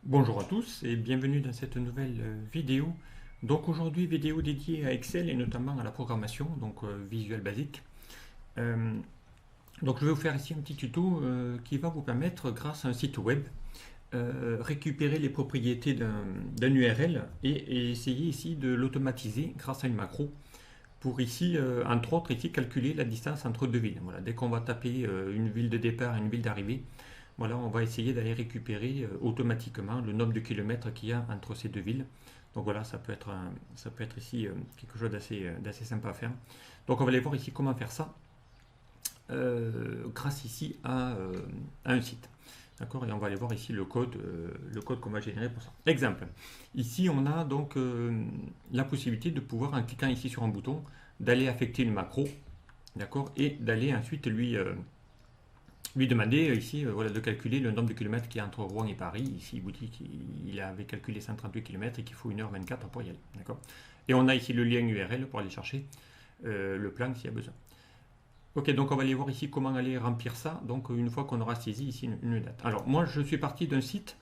Bonjour à tous et bienvenue dans cette nouvelle vidéo. Donc aujourd'hui vidéo dédiée à Excel et notamment à la programmation, donc Visual Basic. Donc je vais vous faire ici un petit tuto qui va vous permettre, grâce à un site web, récupérer les propriétés d'un URL et essayer ici de l'automatiser grâce à une macro pour ici, entre autres, ici calculer la distance entre deux villes. Voilà, dès qu'on va taper une ville de départ et une ville d'arrivée, voilà, on va essayer d'aller récupérer automatiquement le nombre de kilomètres qu'il y a entre ces deux villes. Donc voilà, ça peut être ici quelque chose d'assez sympa à faire. Donc on va aller voir ici comment faire ça grâce ici à un site. D'accord. Et on va aller voir ici le code qu'on va générer pour ça. Exemple. Ici, on a donc la possibilité de pouvoir, en cliquant ici sur un bouton, d'aller affecter une macro, d'accord, et d'aller ensuite lui demander ici voilà, de calculer le nombre de kilomètres qu'il y a entre Rouen et Paris. Ici, il vous dit qu'il avait calculé 138 km et qu'il faut 1h24 pour y aller. D'accord. Et on a ici le lien URL pour aller chercher le plan s'il y a besoin. Ok, donc on va aller voir ici comment aller remplir ça, donc une fois qu'on aura saisi ici une date. Alors moi je suis parti d'un site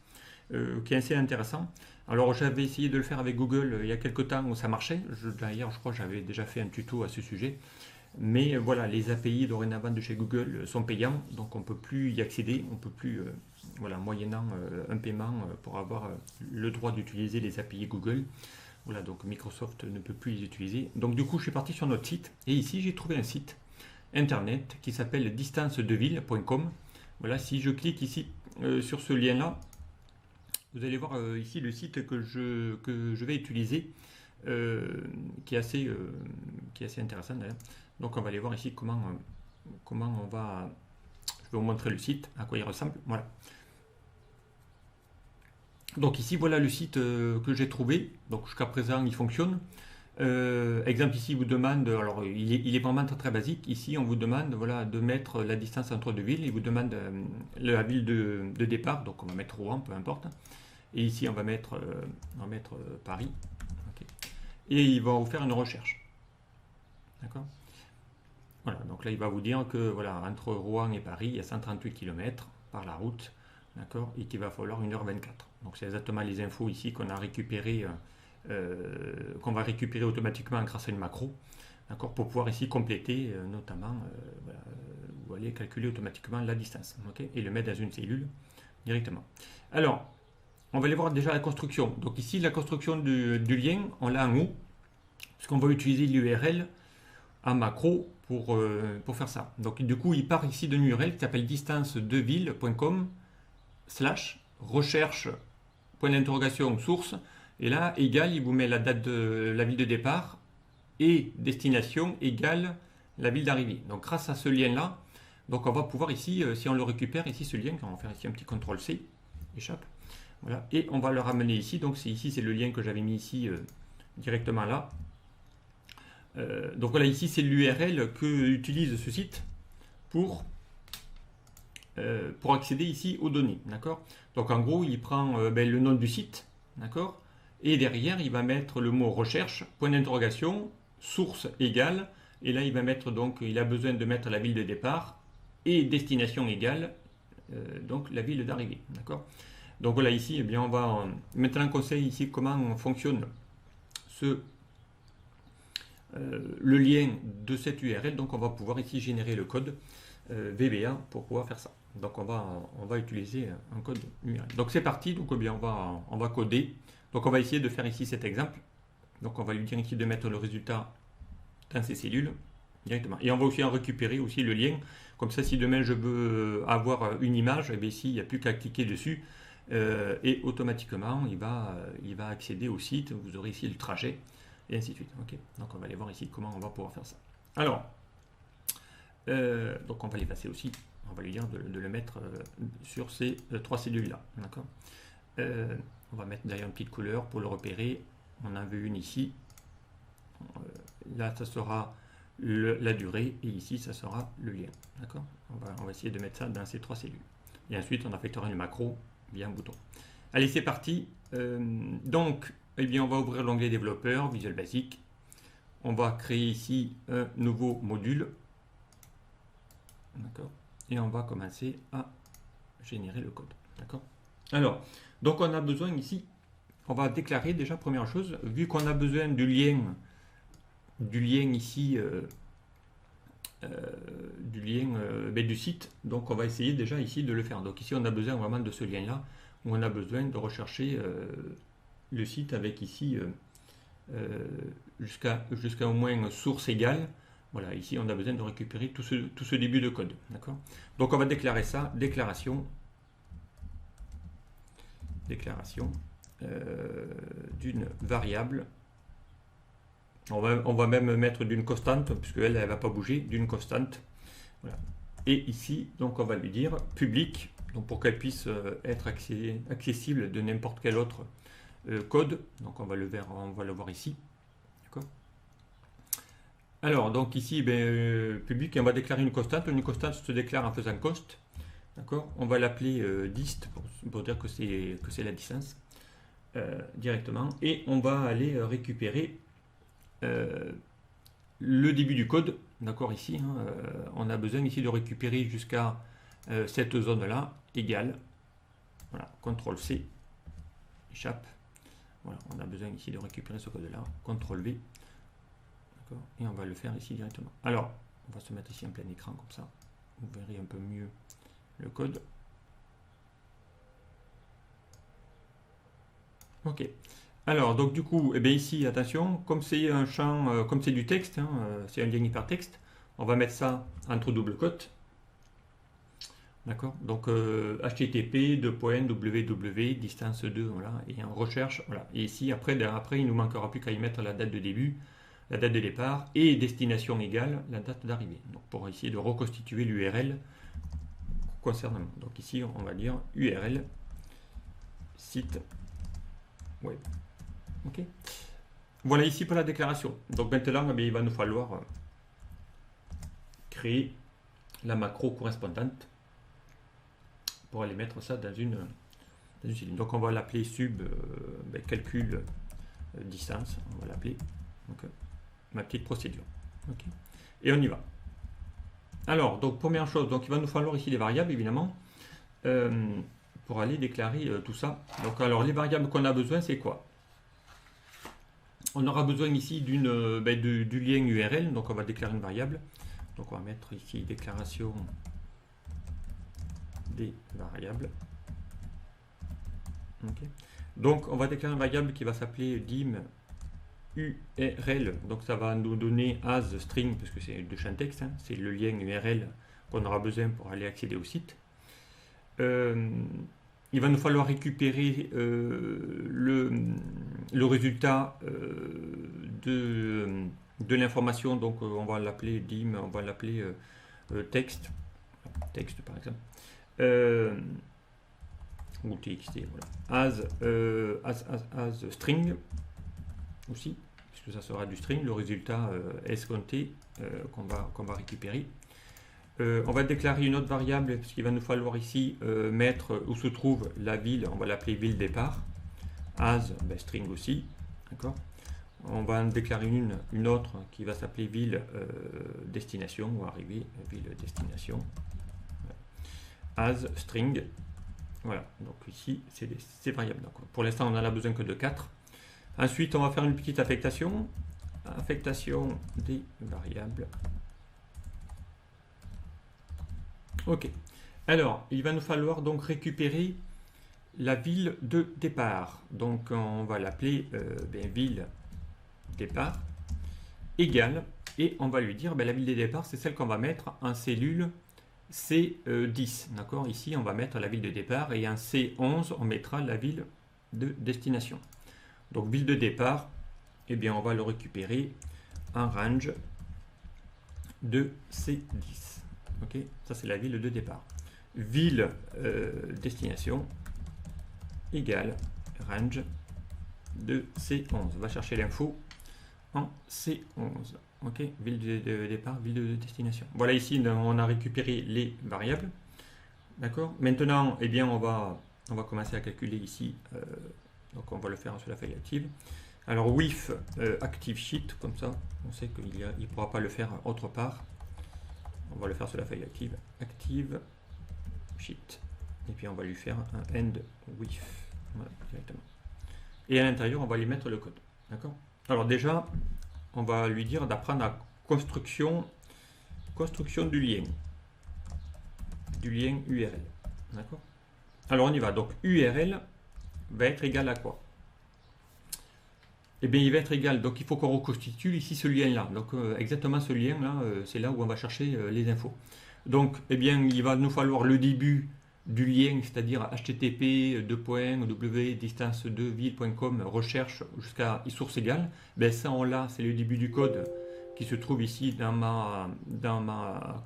qui est assez intéressant. Alors j'avais essayé de le faire avec Google il y a quelques temps où ça marchait. D'ailleurs je crois que j'avais déjà fait un tuto à ce sujet. Mais voilà, les API dorénavant de chez Google sont payants, donc on ne peut plus y accéder, on ne peut plus, voilà, moyennant un paiement pour avoir le droit d'utiliser les API Google. Voilà, donc Microsoft ne peut plus les utiliser. Donc du coup je suis parti sur notre site et ici j'ai trouvé un site internet qui s'appelle distancedeville.com. Voilà, si je clique ici sur ce lien là, vous allez voir ici le site que je vais utiliser qui est assez intéressant d'ailleurs. Donc on va aller voir ici comment on va, je vais vous montrer le site, à quoi il ressemble. Voilà. Donc ici voilà le site que j'ai trouvé. Donc jusqu'à présent il fonctionne. Exemple ici, il vous demande, alors il est vraiment très basique. Ici, on vous demande voilà, de mettre la distance entre deux villes. Il vous demande la ville de départ, donc on va mettre Rouen, peu importe. Et ici, on va mettre Paris. Okay. Et il va vous faire une recherche. D'accord. Voilà, donc là, il va vous dire que voilà, entre Rouen et Paris, il y a 138 km par la route. D'accord. Et qu'il va falloir 1h24. Donc c'est exactement les infos ici qu'on a récupérées. Qu'on va récupérer automatiquement grâce à une macro, d'accord, pour pouvoir ici compléter notamment, voilà, vous allez calculer automatiquement la distance, okay, et le mettre dans une cellule directement. Alors, on va aller voir déjà la construction. Donc ici, la construction du lien, on l'a en haut, parce qu'on va utiliser l'URL en macro pour faire ça. Donc du coup, il part ici d'une URL qui s'appelle distancedevilles.com /recherche point d'interrogation source. Et là, égal, il vous met la date de la ville de départ et destination égale la ville d'arrivée. Donc grâce à ce lien-là, donc on va pouvoir ici, si on le récupère ici, ce lien, on va faire ici un petit CTRL-C, échappe, voilà, et on va le ramener ici. Donc ici, c'est le lien que j'avais mis ici directement là. Donc voilà, ici, c'est l'URL que utilise ce site pour accéder ici aux données, d'accord. Donc en gros, il prend le nom du site, d'accord, et derrière, il va mettre le mot recherche, point d'interrogation, source égale, et là, il va mettre donc, il a besoin de mettre la ville de départ et destination égale, donc la ville d'arrivée, d'accord. Donc voilà, ici, eh bien, on va maintenant conseil ici comment fonctionne le lien de cette URL. Donc on va pouvoir ici générer le code VBA pour pouvoir faire ça. Donc on va utiliser un code URL. Donc c'est parti, donc eh bien, on va coder. Donc on va essayer de faire ici cet exemple. Donc on va lui dire ici de mettre le résultat dans ces cellules directement. Et on va aussi en récupérer aussi le lien. Comme ça, si demain je veux avoir une image, eh bien, ici il n'y a plus qu'à cliquer dessus. Et automatiquement il va accéder au site. Vous aurez ici le trajet et ainsi de suite. Okay. Donc on va aller voir ici comment on va pouvoir faire ça. Alors, donc on va les passer aussi. On va lui dire de le mettre sur ces trois cellules là. D'accord. On va mettre d'ailleurs une petite couleur pour le repérer. On en veut une ici. Là, ça sera la durée et ici, ça sera le lien. D'accord. On va essayer de mettre ça dans ces trois cellules. Et ensuite, on affectera une macro via un bouton. Allez, c'est parti. Donc, eh bien, on va ouvrir l'onglet développeur, Visual Basic. On va créer ici un nouveau module. D'accord. Et on va commencer à générer le code. D'accord. Alors, donc on a besoin ici, on va déclarer déjà première chose, vu qu'on a besoin du lien ici, du site, donc on va essayer déjà ici de le faire. Donc ici on a besoin vraiment de ce lien là, où on a besoin de rechercher le site avec ici jusqu'à au moins source égale. Voilà, ici on a besoin de récupérer tout ce début de code, d'accord. Donc on va déclarer ça, déclaration d'une variable. On va même mettre d'une constante, puisque elle ne va pas bouger, d'une constante. Voilà. Et ici, donc on va lui dire public, donc pour qu'elle puisse être accessible de n'importe quel autre code. Donc on va le voir ici. D'accord. Alors, donc ici, public, on va déclarer une constante. Une constante se déclare en faisant const. D'accord. On va l'appeler dist pour dire que c'est la distance directement. Et on va aller récupérer le début du code, d'accord, ici, on a besoin ici de récupérer jusqu'à cette zone-là, égale, voilà, CTRL-C, échappe, voilà, on a besoin ici de récupérer ce code-là, CTRL-V, d'accord, et on va le faire ici directement. Alors, on va se mettre ici en plein écran, comme ça, vous verrez un peu mieux le code. Ok. Alors, donc du coup, eh bien ici, attention, comme c'est un champ, comme c'est du texte, c'est un lien hypertexte, on va mettre ça entre double cotes. D'accord. Donc http www distance 2, voilà, et on recherche, voilà. Et ici, après, il nous manquera plus qu'à y mettre la date de début, la date de départ, et destination égale la date d'arrivée. Donc pour essayer de reconstituer l'URL concernant. Donc ici, on va dire URL site web. Ok. Voilà ici pour la déclaration. Donc maintenant, il va nous falloir créer la macro correspondante pour aller mettre ça dans une ligne. Donc on va l'appeler sub calcul distance. On va l'appeler ma petite procédure. Okay. Et on y va. Alors, donc première chose, donc il va nous falloir ici des variables évidemment pour aller déclarer tout ça. Donc alors les variables qu'on a besoin, c'est quoi? On aura besoin ici du lien URL, donc on va déclarer une variable. Donc on va mettre ici déclaration des variables. Okay. Donc on va déclarer une variable qui va s'appeler dim URL. Donc ça va nous donner as string, parce que c'est de champ texte, c'est le lien URL qu'on aura besoin pour aller accéder au site. Il va nous falloir récupérer le résultat de l'information, donc on va l'appeler dim, on va l'appeler texte par exemple, ou txt, voilà. As string aussi, puisque ça sera du string, le résultat escompté qu'on va récupérer. On va déclarer une autre variable, parce qu'il va nous falloir ici mettre où se trouve la ville, on va l'appeler ville départ, as string aussi, d'accord. On va en déclarer une autre qui va s'appeler ville destination, ou arrivée, ville destination, as string, voilà, donc ici c'est ces variables. Donc, pour l'instant on n'en a besoin que de 4. Ensuite on va faire une petite affectation des variables. Ok, alors il va nous falloir donc récupérer la ville de départ. Donc on va l'appeler ville départ égale, et on va lui dire la ville de départ, c'est celle qu'on va mettre en cellule C10. D'accord, ici on va mettre la ville de départ, et en C11 on mettra la ville de destination. Donc ville de départ, eh bien on va le récupérer en range de C10. Ok, ça c'est la ville de départ. Ville destination égale range de C11. On va chercher l'info en C11. Ok, ville de départ, ville de destination. Voilà, ici on a récupéré les variables. D'accord. Maintenant, eh bien on va commencer à calculer ici. Donc on va le faire sur la feuille active. Alors with active sheet, comme ça, on sait qu'il ne pourra pas le faire autre part. On va le faire sur la feuille active. Active sheet. et puis on va lui faire un end with. Voilà, directement. Et à l'intérieur, on va lui mettre le code. D'accord? Alors déjà, on va lui dire d'apprendre la construction du lien URL. D'accord? Alors on y va. Donc URL va être égal à quoi? Eh bien, il va être égal. Donc il faut qu'on reconstitue ici ce lien-là. Donc exactement ce lien-là, c'est là où on va chercher les infos. Donc, eh bien, il va nous falloir le début du lien, c'est-à-dire http distance2ville.com recherche jusqu'à source égale. Ben ça, on l'a, c'est le début du code qui se trouve ici dans ma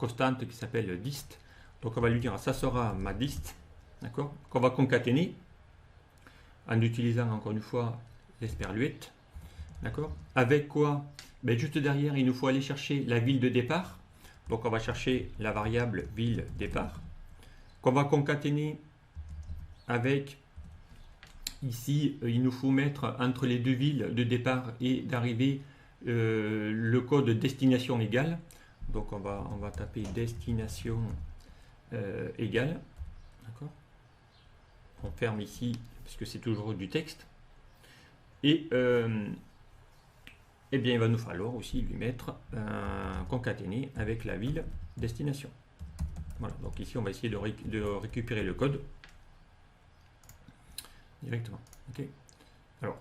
constante qui s'appelle dist. Donc on va lui dire ça sera ma dist, d'accord, qu'on va concaténer en utilisant encore une fois l'esperluette, d'accord. Avec quoi? Ben juste derrière, il nous faut aller chercher la ville de départ. Donc on va chercher la variable ville départ qu'on va concaténer avec ici, il nous faut mettre entre les deux villes de départ et d'arrivée le code destination égale. Donc on va taper destination égale. D'accord. On ferme ici parce que c'est toujours du texte. Et eh bien, il va nous falloir aussi lui mettre concaténer avec la ville destination. Voilà, donc ici, on va essayer de récupérer le code directement. Ok. Alors,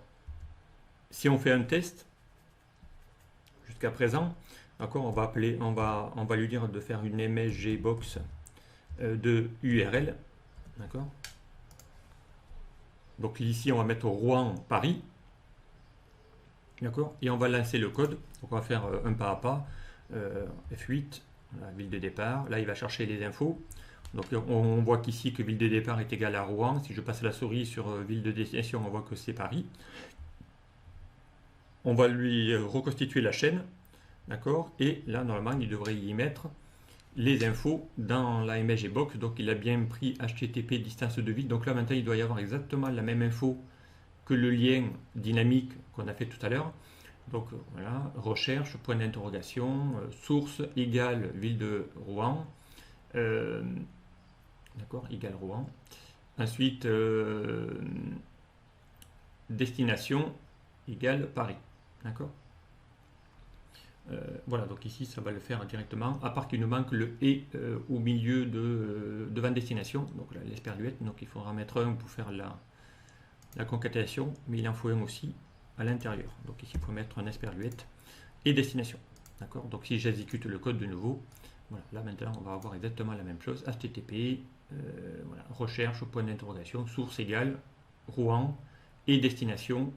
si on fait un test, jusqu'à présent, d'accord, on va lui dire de faire une MSG box de URL, d'accord. Donc ici, on va mettre Rouen Paris. D'accord. Et on va lancer le code. Donc on va faire un pas à pas. F8, la ville de départ. Là, il va chercher les infos. Donc on voit qu'ici que ville de départ est égale à Rouen. Si je passe la souris sur ville de destination, on voit que c'est Paris. On va lui reconstituer la chaîne. D'accord. Et là, normalement, il devrait y mettre les infos dans la MSG box. Donc il a bien pris HTTP distance de ville. Donc là, maintenant, il doit y avoir exactement la même info que le lien dynamique qu'on a fait tout à l'heure. Donc voilà, recherche, point d'interrogation, source égale ville de Rouen, d'accord, égale Rouen. Ensuite, destination égale Paris, d'accord. Voilà, donc ici ça va le faire directement, à part qu'il nous manque le et au milieu devant destination, donc l'esperluette, donc il faudra mettre un pour faire la concaténation, mais il en faut un aussi à l'intérieur. Donc ici, il faut mettre un esperluette et destination. D'accord. Donc si j'exécute le code de nouveau, voilà, là maintenant, on va avoir exactement la même chose. HTTP, voilà, recherche, point d'interrogation, source égale, Rouen et destination,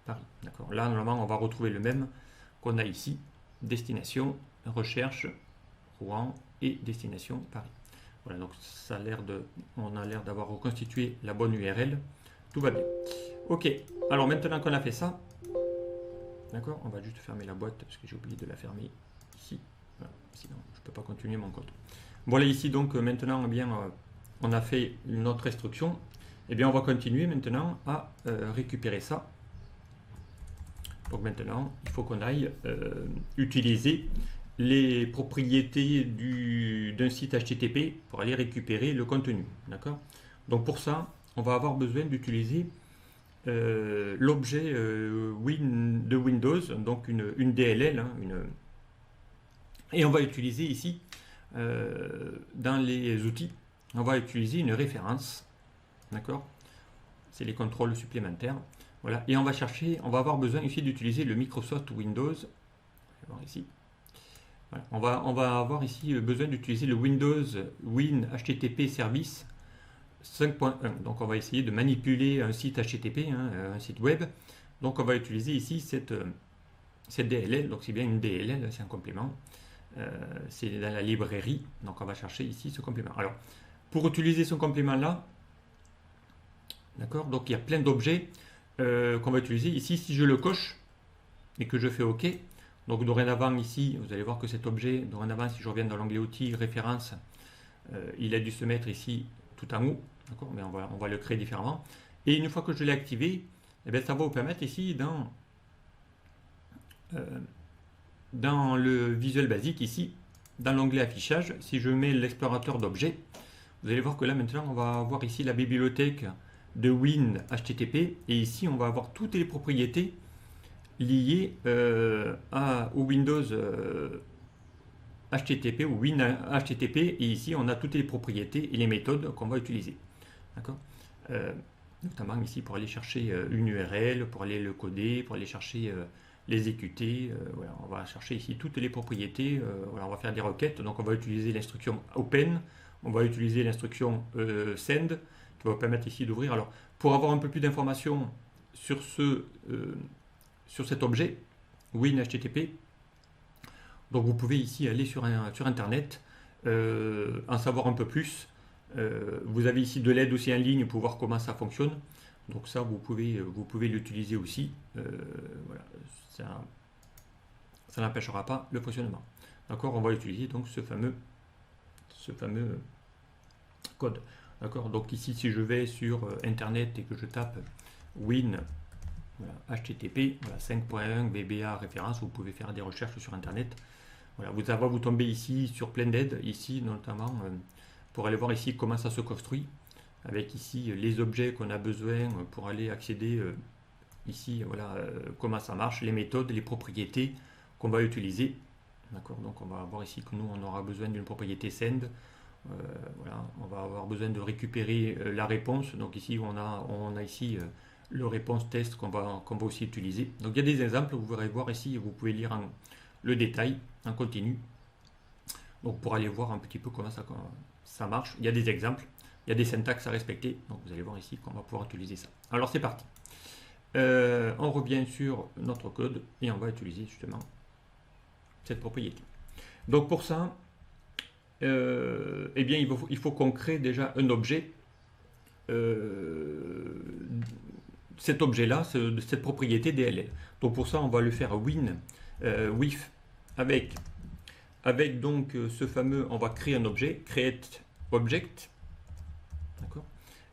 Paris. D'accord. Là, normalement, on va retrouver le même qu'on a ici. Destination, recherche, Rouen et destination, Paris. Voilà, donc ça a on a l'air d'avoir reconstitué la bonne URL. Tout va bien. Ok, alors maintenant qu'on a fait ça, d'accord, on va juste fermer la boîte parce que j'ai oublié de la fermer ici. Voilà, sinon je ne peux pas continuer mon code. Voilà ici donc maintenant, eh bien, on a fait notre instruction. Et bien on va continuer maintenant à récupérer ça. Donc maintenant, il faut qu'on aille utiliser les propriétés d'un site HTTP pour aller récupérer le contenu. D'accord. Donc pour ça, on va avoir besoin d'utiliser l'objet de Windows, donc une DLL, hein, et on va utiliser ici, dans les outils, on va utiliser une référence, d'accord, c'est les contrôles supplémentaires, voilà, et on va avoir besoin ici d'utiliser le Microsoft Windows, ici. Voilà. On va avoir ici besoin d'utiliser le Windows Win HTTP Service 5.1. Donc on va essayer de manipuler un site HTTP, hein, un site web. Donc on va utiliser ici cette DLL. Donc c'est bien une DLL, c'est un complément. C'est dans la librairie. Donc on va chercher ici ce complément. Alors pour utiliser ce complément là, d'accord, donc il y a plein d'objets qu'on va utiliser. Ici, si je le coche et que je fais OK, donc dorénavant ici, vous allez voir que cet objet, dorénavant, si je reviens dans l'onglet outils, référence, il a dû se mettre ici tout en haut, d'accord, mais on va le créer différemment. Et une fois que je l'ai activé, eh bien, ça va vous permettre ici dans le Visual Basic, ici, dans l'onglet affichage, si je mets l'explorateur d'objets, vous allez voir que là maintenant on va avoir ici la bibliothèque de Win HTTP et ici on va avoir toutes les propriétés liées au Windows HTTP ou Win HTTP et ici on a toutes les propriétés et les méthodes qu'on va utiliser. D'accord, notamment ici pour aller chercher une URL, pour aller le coder, pour aller chercher l'exécuter. Voilà, on va chercher ici toutes les propriétés. Voilà, on va faire des requêtes. Donc on va utiliser l'instruction open, on va utiliser l'instruction send qui va permettre ici d'ouvrir. Alors pour avoir un peu plus d'informations sur cet objet Win HTTP, donc vous pouvez ici aller sur internet, en savoir un peu plus. Vous avez ici de l'aide aussi en ligne pour voir comment ça fonctionne. Donc ça, vous pouvez l'utiliser aussi. Voilà, ça n'empêchera pas le fonctionnement. D'accord, on va utiliser donc ce fameux code. D'accord, donc ici, si je vais sur Internet et que je tape Win voilà, HTTP, voilà, 5.1 VBA référence, vous pouvez faire des recherches sur Internet. Voilà, vous tombez ici sur plein d'aides, ici notamment pour aller voir ici comment ça se construit, avec ici les objets qu'on a besoin pour aller accéder ici, voilà, comment ça marche, les méthodes, les propriétés qu'on va utiliser. D'accord, donc on va voir ici que nous on aura besoin d'une propriété send. Voilà, on va avoir besoin de récupérer la réponse. Donc ici on a ici le réponse test qu'on va aussi utiliser. Donc il y a des exemples, vous pourrez voir ici, vous pouvez lire le détail en continu. Donc pour aller voir un petit peu comment ça marche, il y a des exemples, il y a des syntaxes à respecter. Donc vous allez voir ici qu'on va pouvoir utiliser ça. Alors c'est parti. On revient sur notre code et on va utiliser justement cette propriété. Donc pour ça, eh bien il faut qu'on crée déjà un objet. Cet objet-là, cette propriété DLL. Donc pour ça, on va le faire win with avec donc ce fameux, on va créer un objet, create object, d'accord,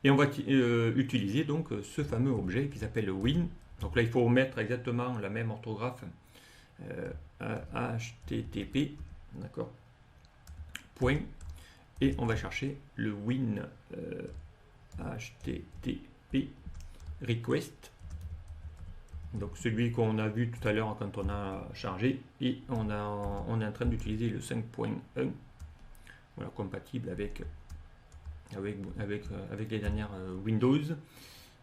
et on va utiliser donc ce fameux objet qui s'appelle win. Donc là, il faut mettre exactement la même orthographe HTTP, d'accord, point, et on va chercher le win HTTP request, donc celui qu'on a vu tout à l'heure quand on a chargé, et on est en train d'utiliser le 5.1, voilà, compatible avec les dernières Windows,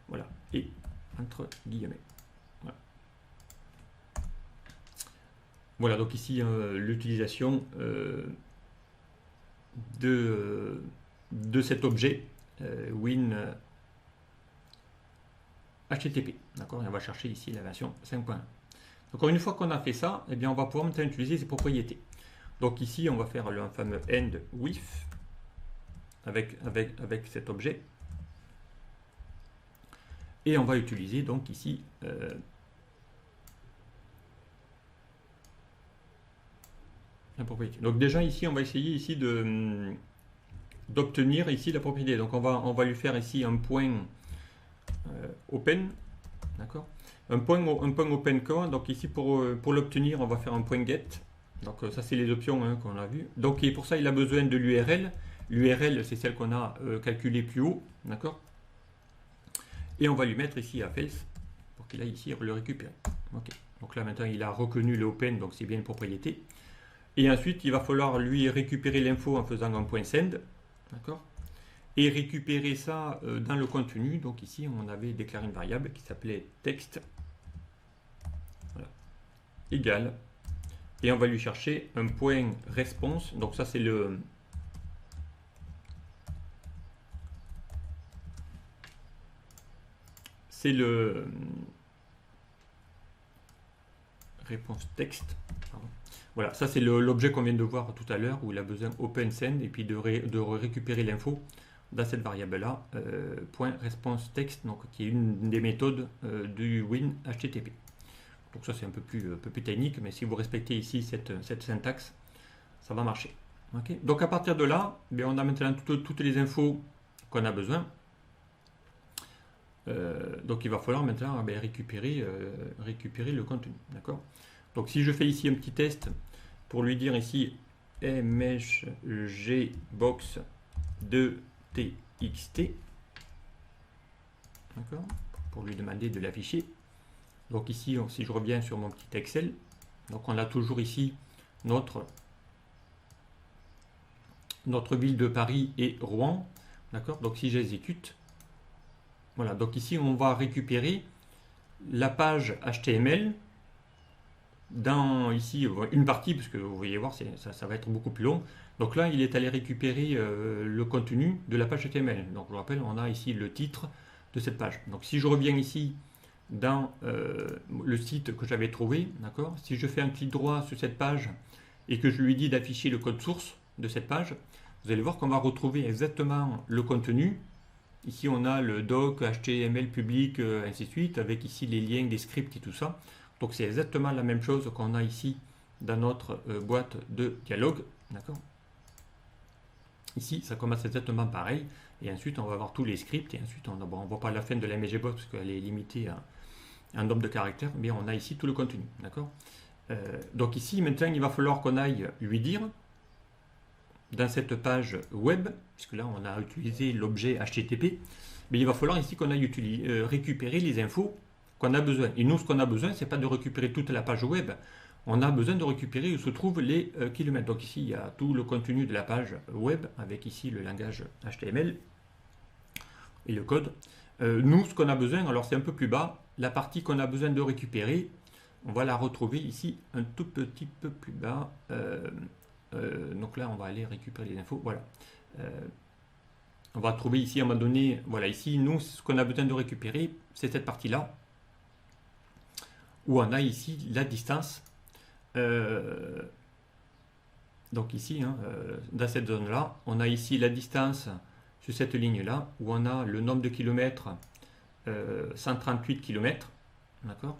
voilà, et entre guillemets. Voilà, donc ici l'utilisation de cet objet win HTTP, d'accord, et on va chercher ici la version 5.1. Donc une fois qu'on a fait ça, eh bien on va pouvoir maintenant utiliser ces propriétés. Donc ici on va faire le fameux end with avec cet objet, et on va utiliser donc ici la propriété. Donc déjà ici on va essayer ici d'obtenir ici la propriété. Donc on va lui faire ici un point open, d'accord, un point open quoi. Donc ici pour l'obtenir on va faire un point get. Donc ça c'est les options qu'on a vu. Donc et pour ça il a besoin de l'URL. L'URL c'est celle qu'on a calculée plus haut, d'accord, et on va lui mettre ici à false pour qu'il aille ici le récupérer. Ok, donc là maintenant il a reconnu le open, donc c'est bien une propriété. Et ensuite il va falloir lui récupérer l'info en faisant un point send, d'accord, et récupérer ça dans le contenu. Donc ici on avait déclaré une variable qui s'appelait text, voilà, égal, et on va lui chercher un point response. Donc ça c'est le réponse texte, pardon. Voilà, ça c'est l'objet qu'on vient de voir tout à l'heure où il a besoin open send et puis de récupérer l'info dans cette variable là, point response text, donc qui est une des méthodes du win HTTP. Donc ça c'est un peu plus technique, mais si vous respectez ici cette syntaxe, ça va marcher. Okay. Donc à partir de là, bien, on a maintenant toutes les infos qu'on a besoin. Donc il va falloir maintenant récupérer le contenu, d'accord. Donc si je fais ici un petit test pour lui dire ici mhgbox de txt, d'accord, pour lui demander de l'afficher. Donc ici, si je reviens sur mon petit Excel, donc on a toujours ici notre ville de Paris et Rouen, d'accord. Donc si j'exécute, voilà, donc ici on va récupérer la page HTML dans ici une partie, parce que vous voyez voir, ça va être beaucoup plus long. Donc là, il est allé récupérer le contenu de la page HTML. Donc je vous rappelle, on a ici le titre de cette page. Donc si je reviens ici dans le site que j'avais trouvé, d'accord, si je fais un clic droit sur cette page et que je lui dis d'afficher le code source de cette page, vous allez voir qu'on va retrouver exactement le contenu. Ici, on a le doc, HTML public, ainsi de suite, avec ici les liens, des scripts et tout ça. Donc, c'est exactement la même chose qu'on a ici dans notre boîte de dialogue. D'accord. Ici, ça commence exactement pareil. Et ensuite, on va avoir tous les scripts. Et ensuite, on ne voit pas la fin de la MGBot parce qu'elle est limitée à un nombre de caractères. Mais on a ici tout le contenu. D'accord. Donc ici, maintenant, il va falloir qu'on aille lui dire dans cette page web, puisque là on a utilisé l'objet HTTP, mais il va falloir ici qu'on aille récupérer les infos qu'on a besoin. Et nous, ce qu'on a besoin, c'est pas de récupérer toute la page web, on a besoin de récupérer où se trouvent les kilomètres. Donc ici, il y a tout le contenu de la page web, avec ici le langage HTML et le code. Nous, ce qu'on a besoin, alors c'est un peu plus bas, la partie qu'on a besoin de récupérer, on va la retrouver ici un tout petit peu plus bas. Donc là, on va aller récupérer les infos. Voilà. On va trouver ici à un moment donné. Voilà, ici, nous, ce qu'on a besoin de récupérer, c'est cette partie-là, où on a ici la distance. Donc ici, hein, dans cette zone-là, on a ici la distance sur cette ligne-là, où on a le nombre de kilomètres, 138 km. D'accord.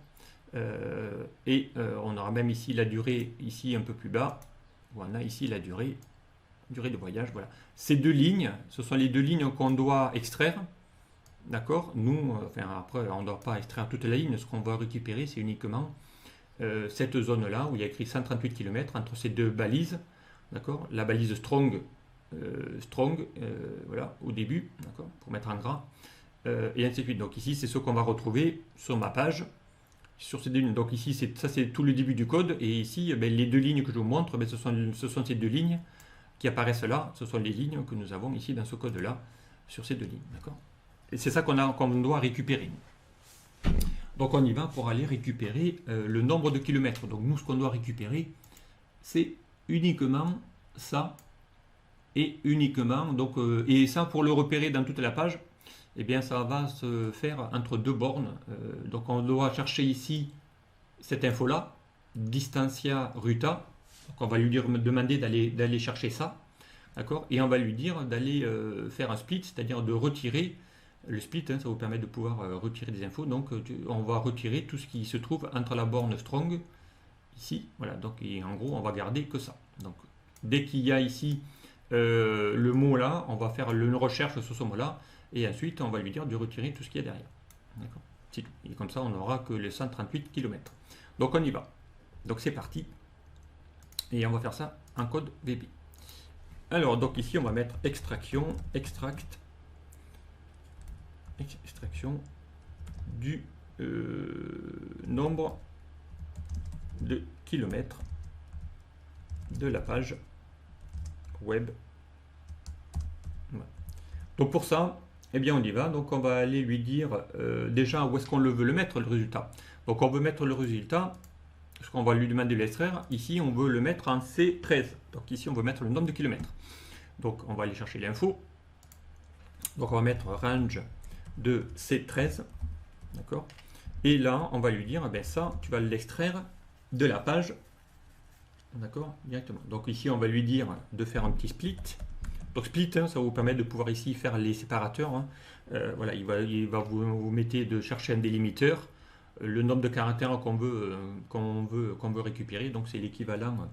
Et on aura même ici la durée, ici un peu plus bas. On a ici la durée de voyage. Voilà. Ces deux lignes, ce sont les deux lignes qu'on doit extraire. D'accord. Nous, enfin, après, on ne doit pas extraire toute la ligne. Ce qu'on va récupérer, c'est uniquement cette zone-là où il y a écrit 138 km entre ces deux balises. D'accord. La balise strong, voilà, au début, d'accord, pour mettre en gras. Et ainsi de suite. Donc ici, c'est ce qu'on va retrouver sur ma page. Sur ces deux lignes. Donc ici, ça c'est tout le début du code. Et ici, les deux lignes que je vous montre, ce sont ces deux lignes qui apparaissent là. Ce sont les lignes que nous avons ici dans ce code-là, sur ces deux lignes. D'accord. Et c'est ça qu'on doit récupérer. Donc on y va pour aller récupérer le nombre de kilomètres. Donc nous, ce qu'on doit récupérer, c'est uniquement ça. Et uniquement, donc, et ça pour le repérer dans toute la page, eh bien, ça va se faire entre deux bornes. Donc, on doit chercher ici cette info-là, distantia ruta. Donc, on va lui demander d'aller chercher ça. D'accord. Et on va lui dire d'aller faire un split, c'est-à-dire de retirer. Le split, hein, ça vous permet de pouvoir retirer des infos. Donc, on va retirer tout ce qui se trouve entre la borne strong, ici. Voilà. Donc, en gros, on va garder que ça. Donc, dès qu'il y a ici le mot là, on va faire une recherche sur ce mot-là. Et ensuite, on va lui dire de retirer tout ce qu'il y a derrière. D'accord. Et comme ça, on n'aura que les 138 km. Donc, on y va. Donc, c'est parti. Et on va faire ça en code VB. Alors, donc ici, on va mettre extraction du nombre de kilomètres de la page web. Voilà. Donc, pour ça, eh bien, on y va. Donc, on va aller lui dire déjà où est-ce qu'on veut le mettre, le résultat. Donc, on veut mettre le résultat, ce qu'on va lui demander de l'extraire. Ici, on veut le mettre en C13. Donc, ici, on veut mettre le nombre de kilomètres. Donc, on va aller chercher l'info. Donc, on va mettre range de C13. D'accord. Et là, on va lui dire, eh bien, ça, tu vas l'extraire de la page. D'accord, directement. Donc, ici, on va lui dire de faire un petit split. Donc split, hein, ça vous permet de pouvoir ici faire les séparateurs. Hein. Voilà, il va vous mettre de chercher un délimiteur, le nombre de caractères qu'on veut récupérer. Donc c'est l'équivalent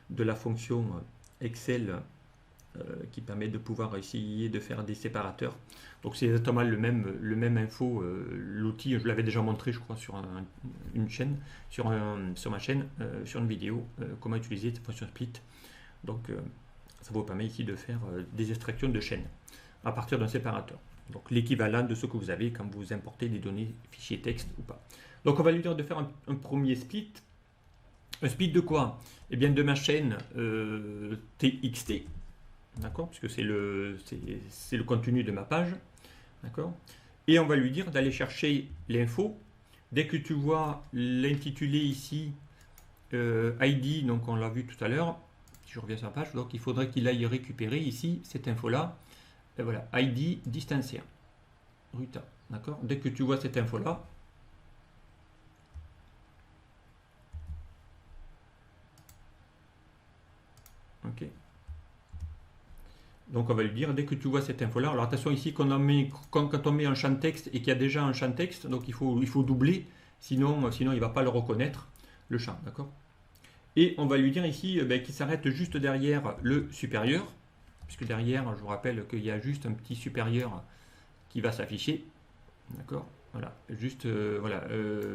de la fonction Excel qui permet de pouvoir essayer de faire des séparateurs. Donc c'est exactement le même info. L'outil, je l'avais déjà montré, je crois, sur une chaîne, sur ma chaîne, sur une vidéo, comment utiliser cette fonction split. Donc ça vous permet ici de faire des extractions de chaînes. à partir d'un séparateur. Donc l'équivalent de ce que vous avez quand vous importez des données fichiers texte ou pas. Donc on va lui dire de faire un premier split. Un split de quoi? Eh bien de ma chaîne TXT, d'accord, puisque c'est le contenu de ma page, d'accord. Et on va lui dire d'aller chercher l'info. Dès que tu vois l'intitulé ici, ID, donc on l'a vu tout à l'heure, si je reviens sur la page, donc il faudrait qu'il aille récupérer ici cette info-là. Et voilà, ID distancier, Ruta, d'accord. Dès que tu vois cette info-là, ok. Donc on va lui dire, dès que tu vois cette info-là, alors attention ici, quand on met un champ de texte et qu'il y a déjà un champ de texte, donc il faut doubler, sinon il ne va pas le reconnaître, le champ, d'accord. Et on va lui dire ici qu'il s'arrête juste derrière le supérieur, puisque derrière, je vous rappelle qu'il y a juste un petit supérieur qui va s'afficher, d'accord. Voilà, juste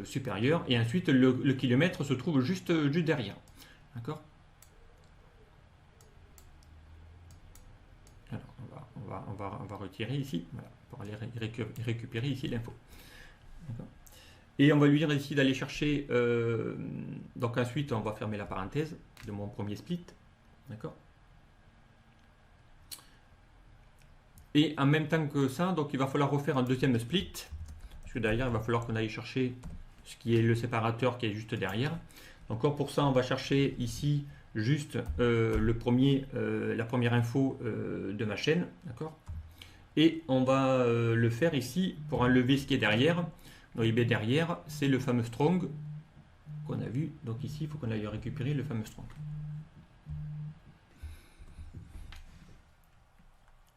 supérieur, et ensuite le kilomètre se trouve juste derrière, d'accord. Alors, on va retirer ici, voilà, pour aller récupérer ici l'info. Et on va lui dire ici d'aller chercher, donc ensuite on va fermer la parenthèse de mon premier split, d'accord. Et en même temps que ça, donc il va falloir refaire un deuxième split, parce que derrière il va falloir qu'on aille chercher ce qui est le séparateur qui est juste derrière. Encore pour ça, on va chercher ici juste la première info de ma chaîne, d'accord. Et on va le faire ici pour enlever ce qui est derrière. Donc derrière, c'est le fameux strong qu'on a vu. Donc ici, il faut qu'on aille récupérer le fameux strong.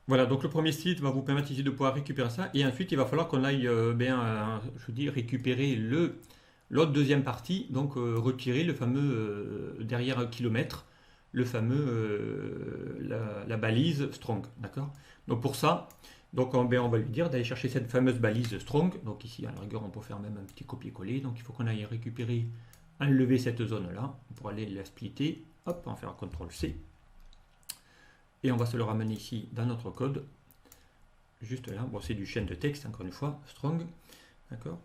Voilà, donc le premier site va vous permettre ici de pouvoir récupérer ça. Et ensuite, il va falloir qu'on aille récupérer l'autre deuxième partie, donc retirer le fameux derrière un kilomètre, le fameux la balise strong, d'accord. Donc pour ça, donc on va lui dire d'aller chercher cette fameuse balise strong. Donc ici, à la rigueur, on peut faire même un petit copier-coller. Donc il faut qu'on aille récupérer, enlever cette zone-là pour aller la splitter. Hop, on va faire un CTRL-C. Et on va se le ramener ici dans notre code. Juste là, bon, c'est du chaîne de texte, encore une fois, strong, d'accord.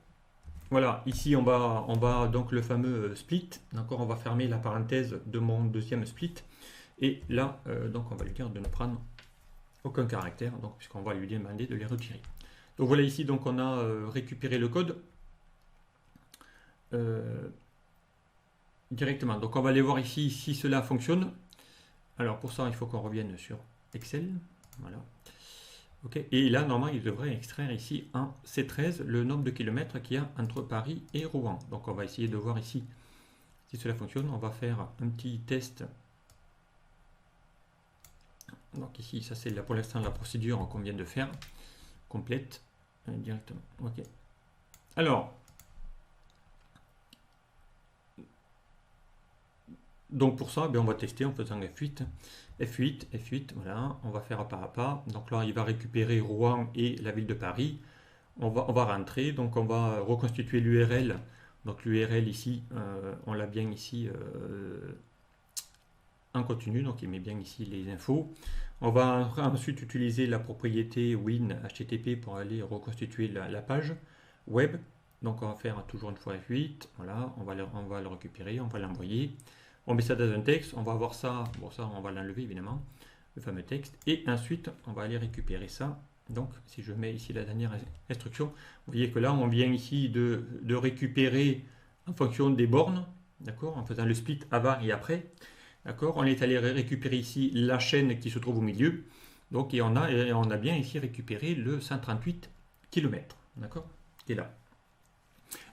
Voilà, ici on va donc le fameux split, d'accord, on va fermer la parenthèse de mon deuxième split, et là, donc on va lui dire de ne prendre aucun caractère, donc puisqu'on va lui demander de les retirer. Donc voilà ici, donc on a récupéré le code directement. Donc on va aller voir ici si cela fonctionne. Alors pour ça, il faut qu'on revienne sur Excel, voilà. Okay. Et là, normalement, il devrait extraire ici en C13 le nombre de kilomètres qu'il y a entre Paris et Rouen. Donc on va essayer de voir ici si cela fonctionne. On va faire un petit test. Donc ici, ça c'est pour l'instant la procédure qu'on vient de faire, complète, directement. Ok. Alors, donc pour ça, on va tester en faisant F8. F8, voilà, on va faire pas à pas. Donc là, il va récupérer Rouen et la ville de Paris. On va rentrer, donc on va reconstituer l'URL. Donc l'URL ici, on l'a bien ici en continu, donc il met bien ici les infos. On va ensuite utiliser la propriété win HTTP pour aller reconstituer la page web. Donc on va faire toujours une fois F8, voilà, on va le récupérer, on va l'envoyer. On met ça dans un texte, on va avoir ça, bon ça on va l'enlever évidemment, le fameux texte, et ensuite on va aller récupérer ça. Donc si je mets ici la dernière instruction, vous voyez que là on vient ici de récupérer en fonction des bornes, d'accord, en faisant le split avant et après, d'accord, on est allé récupérer ici la chaîne qui se trouve au milieu, donc et on a bien ici récupéré le 138 km, d'accord, qui est là.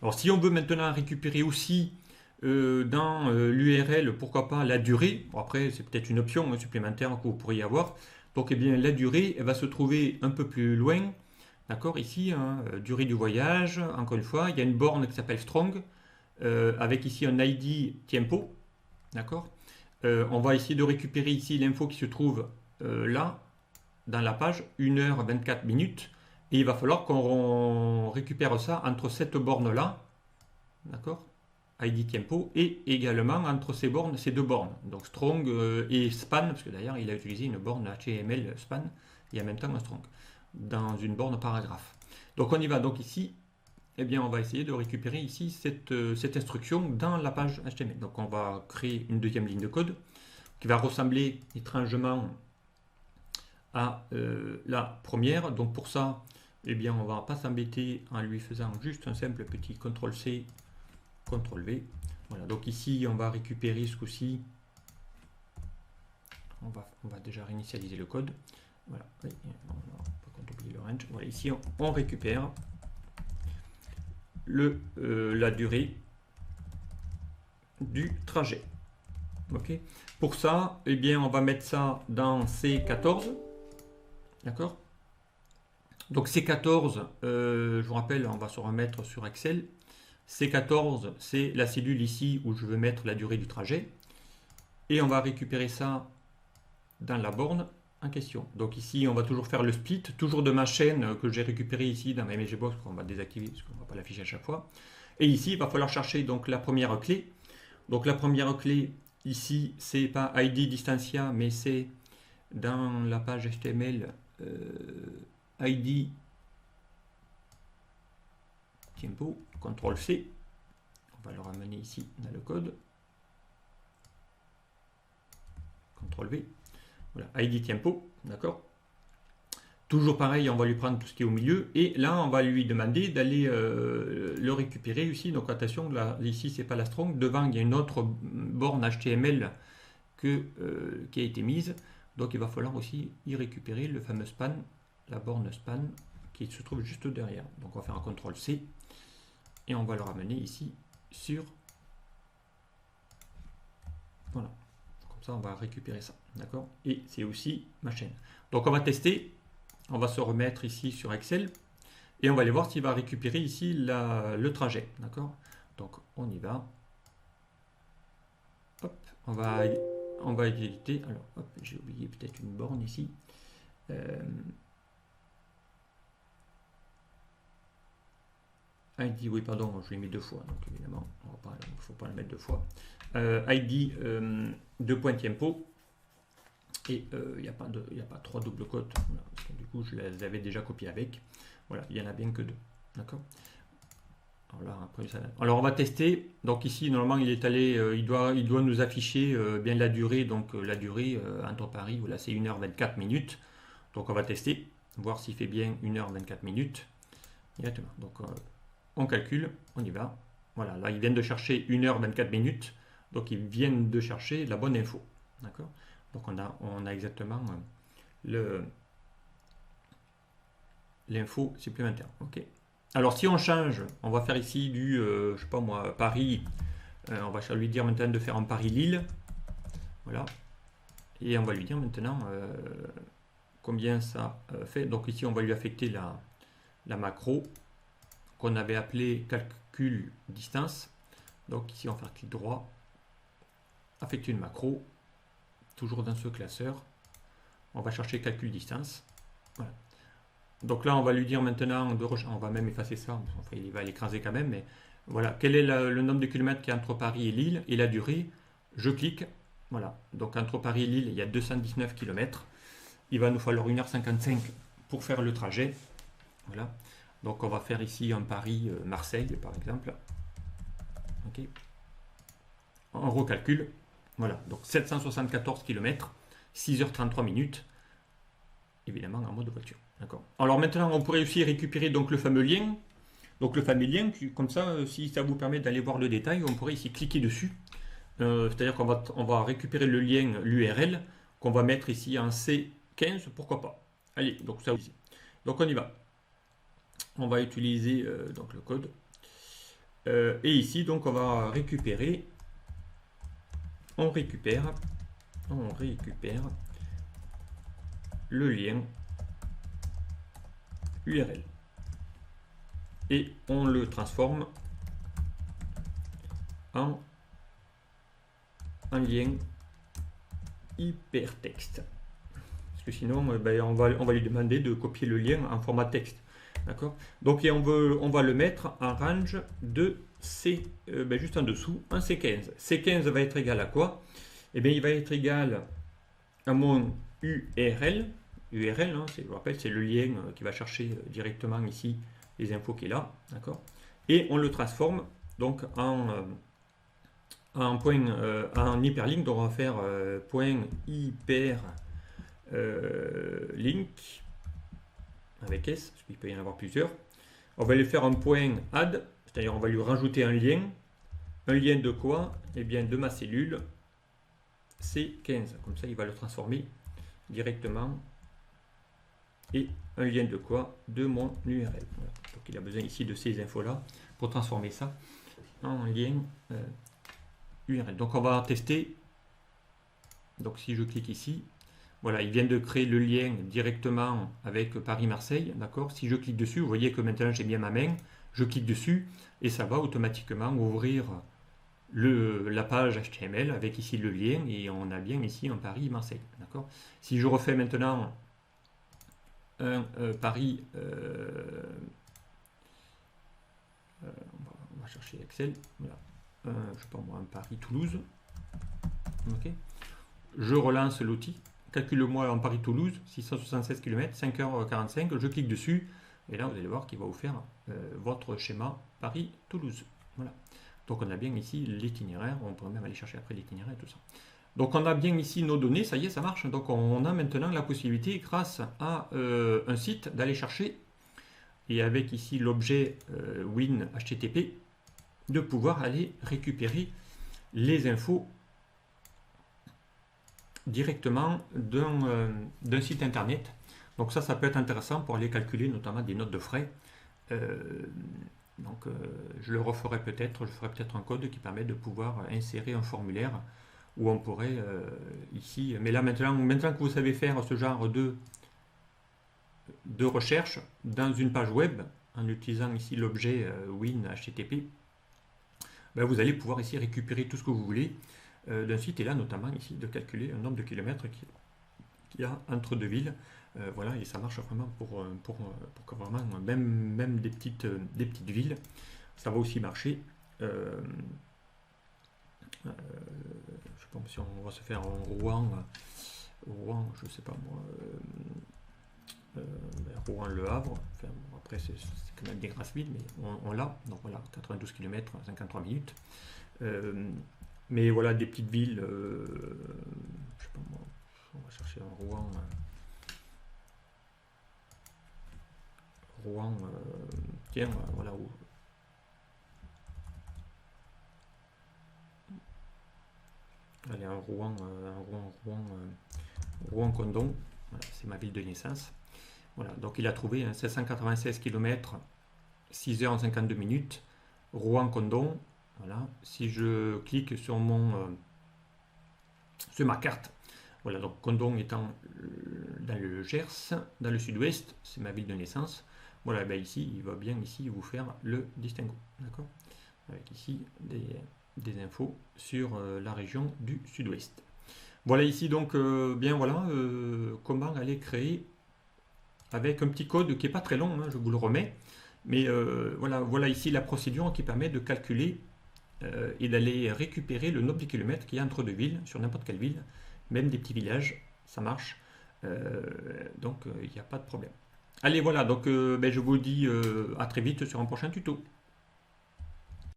Alors si on veut maintenant récupérer aussi dans l'URL, pourquoi pas la durée. Bon, après, c'est peut-être une option supplémentaire que vous pourriez avoir. Donc, eh bien, la durée, elle va se trouver un peu plus loin. D'accord, ici, durée du voyage. Encore une fois, il y a une borne qui s'appelle Strong, avec ici un ID tempo. D'accord. On va essayer de récupérer ici l'info qui se trouve là, dans la page, 1h24 minutes. Et il va falloir qu'on récupère ça entre cette borne-là. D'accord, ID tempo, et également entre ces deux bornes, donc strong et span, parce que d'ailleurs il a utilisé une borne HTML span et en même temps un strong dans une borne paragraphe. Donc on y va. Donc ici, eh bien, on va essayer de récupérer ici cette instruction dans la page HTML. Donc on va créer une deuxième ligne de code qui va ressembler étrangement à la première. Donc pour ça, eh bien, on ne va pas s'embêter en lui faisant juste un simple petit CTRL-C, CTRL-V. Voilà, donc ici, on va récupérer ce coup-ci. On va déjà réinitialiser le code. Voilà, oui, on va oublier le range. Voilà, ici, on récupère la durée du trajet. Ok. Pour ça, eh bien, on va mettre ça dans C14. D'accord. Donc C14, je vous rappelle, on va se remettre sur Excel. C14, c'est la cellule ici où je veux mettre la durée du trajet. Et on va récupérer ça dans la borne en question. Donc ici, on va toujours faire le split, toujours de ma chaîne que j'ai récupérée ici dans ma MSGbox, qu'on va désactiver parce qu'on ne va pas l'afficher à chaque fois. Et ici, il va falloir chercher donc la première clé. Donc la première clé, ici, c'est pas ID Distancia, mais c'est dans la page HTML ID Tempo, CTRL-C. On va le ramener ici dans le code. CTRL-V. Voilà, ID Tempo, d'accord. Toujours pareil, on va lui prendre tout ce qui est au milieu. Et là, on va lui demander d'aller le récupérer ici. Donc attention, là, ici, c'est pas la strong. Devant, il y a une autre borne HTML qui a été mise. Donc il va falloir aussi y récupérer le fameux span, la borne span qui se trouve juste derrière. Donc on va faire un CTRL-C et on va le ramener ici sur... Voilà. Comme ça, on va récupérer ça. D'accord. Et c'est aussi ma chaîne. Donc on va tester. On va se remettre ici sur Excel et on va aller voir s'il va récupérer ici le trajet. D'accord. Donc on y va. Hop. On va éditer. Alors, hop, j'ai oublié peut-être une borne ici. ID, oui, pardon, je l'ai mis deux fois, donc évidemment, il ne faut pas la mettre deux fois. ID, 2 points tempo, et il n'y a pas trois doubles cotes, voilà, parce que du coup, je les avais déjà copiés avec. Voilà, il n'y en a bien que deux, d'accord. Alors on va tester. Donc ici normalement il est allé, il doit nous afficher bien la durée. Donc la durée entre Paris, voilà, c'est 1h24 minutes. Donc on va tester, voir s'il fait bien 1h24 minutes. Directement. Donc on calcule, on y va. Voilà, là ils viennent de chercher 1h24 minutes. Donc ils viennent de chercher la bonne info. D'accord. Donc on a exactement l'info supplémentaire. Ok. Alors si on change, on va faire ici du, je sais pas moi, Paris, on va lui dire maintenant de faire un Paris-Lille, voilà, et on va lui dire maintenant combien ça fait. Donc ici on va lui affecter la macro qu'on avait appelée calcul distance. Donc ici on va faire clic droit, affecter une macro, toujours dans ce classeur, on va chercher calcul distance, voilà. Donc là, on va lui dire maintenant, on va même effacer ça, enfin, il va l'écraser quand même, mais voilà, quel est le nombre de kilomètres qui est entre Paris et Lille et la durée. Je clique, voilà, donc entre Paris et Lille, il y a 219 km. Il va nous falloir 1h55 pour faire le trajet. Voilà, donc on va faire ici un Paris-Marseille par exemple. Ok, on recalcule, voilà, donc 774 km, 6h33 minutes, évidemment en mode voiture. D'accord. Alors maintenant, on pourrait aussi récupérer donc le fameux lien. Donc le fameux lien, comme ça, si ça vous permet d'aller voir le détail, on pourrait ici cliquer dessus. C'est-à-dire qu'on va récupérer le lien, l'URL, qu'on va mettre ici en C15, pourquoi pas. Allez, donc ça aussi. Donc on y va. On va utiliser donc le code. Et ici, donc on va récupérer. On récupère le lien URL et on le transforme en lien hypertexte, parce que sinon on va lui demander de copier le lien en format texte, d'accord. Donc et on va le mettre en range de C, juste en dessous, en C15. C15 va être égal à quoi? Et bien il va être égal à mon URL. URL, hein, je vous rappelle, c'est le lien qui va chercher directement ici les infos qui est là, d'accord. Et on le transforme donc en hyperlink. Donc on va faire point hyperlink avec S, parce qu'il peut y en avoir plusieurs. On va lui faire un point add, c'est-à-dire on va lui rajouter un lien. Un lien de quoi? Eh bien de ma cellule C15. Comme ça, il va le transformer directement. Et un lien de quoi? De mon URL. Voilà. Donc il a besoin ici de ces infos-là pour transformer ça en lien URL. Donc on va tester. Donc si je clique ici, voilà, il vient de créer le lien directement avec Paris-Marseille, d'accord. Si je clique dessus, vous voyez que maintenant j'ai bien ma main, je clique dessus et ça va automatiquement ouvrir la page HTML avec ici le lien et on a bien ici un Paris-Marseille, d'accord. Si je refais maintenant un Paris, on va chercher Excel, voilà. Je sais pas moi, un Paris-Toulouse, ok. Je relance l'outil. Calcule-moi en Paris-Toulouse, 676 km, 5h45, je clique dessus, et là vous allez voir qu'il va vous faire votre schéma Paris-Toulouse. Voilà. Donc on a bien ici l'itinéraire, on pourrait même aller chercher après l'itinéraire et tout ça. Donc on a bien ici nos données, ça y est, ça marche. Donc on a maintenant la possibilité, grâce à un site, d'aller chercher, et avec ici l'objet win HTTP, de pouvoir aller récupérer les infos directement d'un site internet. Donc ça peut être intéressant pour aller calculer notamment des notes de frais. Je le referai peut-être, je ferai peut-être un code qui permet de pouvoir insérer un formulaire où on pourrait ici, mais là maintenant que vous savez faire ce genre de recherche dans une page web en utilisant ici l'objet win HTTP, ben vous allez pouvoir ici récupérer tout ce que vous voulez d'un site, et là notamment ici de calculer un nombre de kilomètres qu'il y a entre deux villes. Voilà, et ça marche vraiment pour que vraiment même des petites villes, ça va aussi marcher. Je sais pas si on va se faire en Rouen, je sais pas moi, Rouen Le Havre, enfin, bon, après c'est quand même des grasses villes, mais on l'a, donc voilà, 92 km, 53 minutes. Mais voilà, des petites villes, je sais pas moi, on va chercher un Rouen. Tiens, voilà où. Allez, un Rouen-Condon, voilà, c'est ma ville de naissance. Voilà, donc il a trouvé 796 km, 6h52 minutes, Rouen-Condon. Voilà, si je clique sur ma carte, voilà, donc Condon étant dans le Gers, dans le sud-ouest, c'est ma ville de naissance. Voilà, ben ici, il va bien ici vous faire le distinguo, d'accord, avec ici des infos sur la région du sud-ouest. Voilà ici donc, bien voilà, comment aller créer avec un petit code qui n'est pas très long, hein, je vous le remets, mais voilà ici la procédure qui permet de calculer et d'aller récupérer le nombre de kilomètres qu'il y a entre deux villes, sur n'importe quelle ville, même des petits villages, ça marche, donc il n'y a pas de problème. Allez voilà, donc je vous dis à très vite sur un prochain tuto.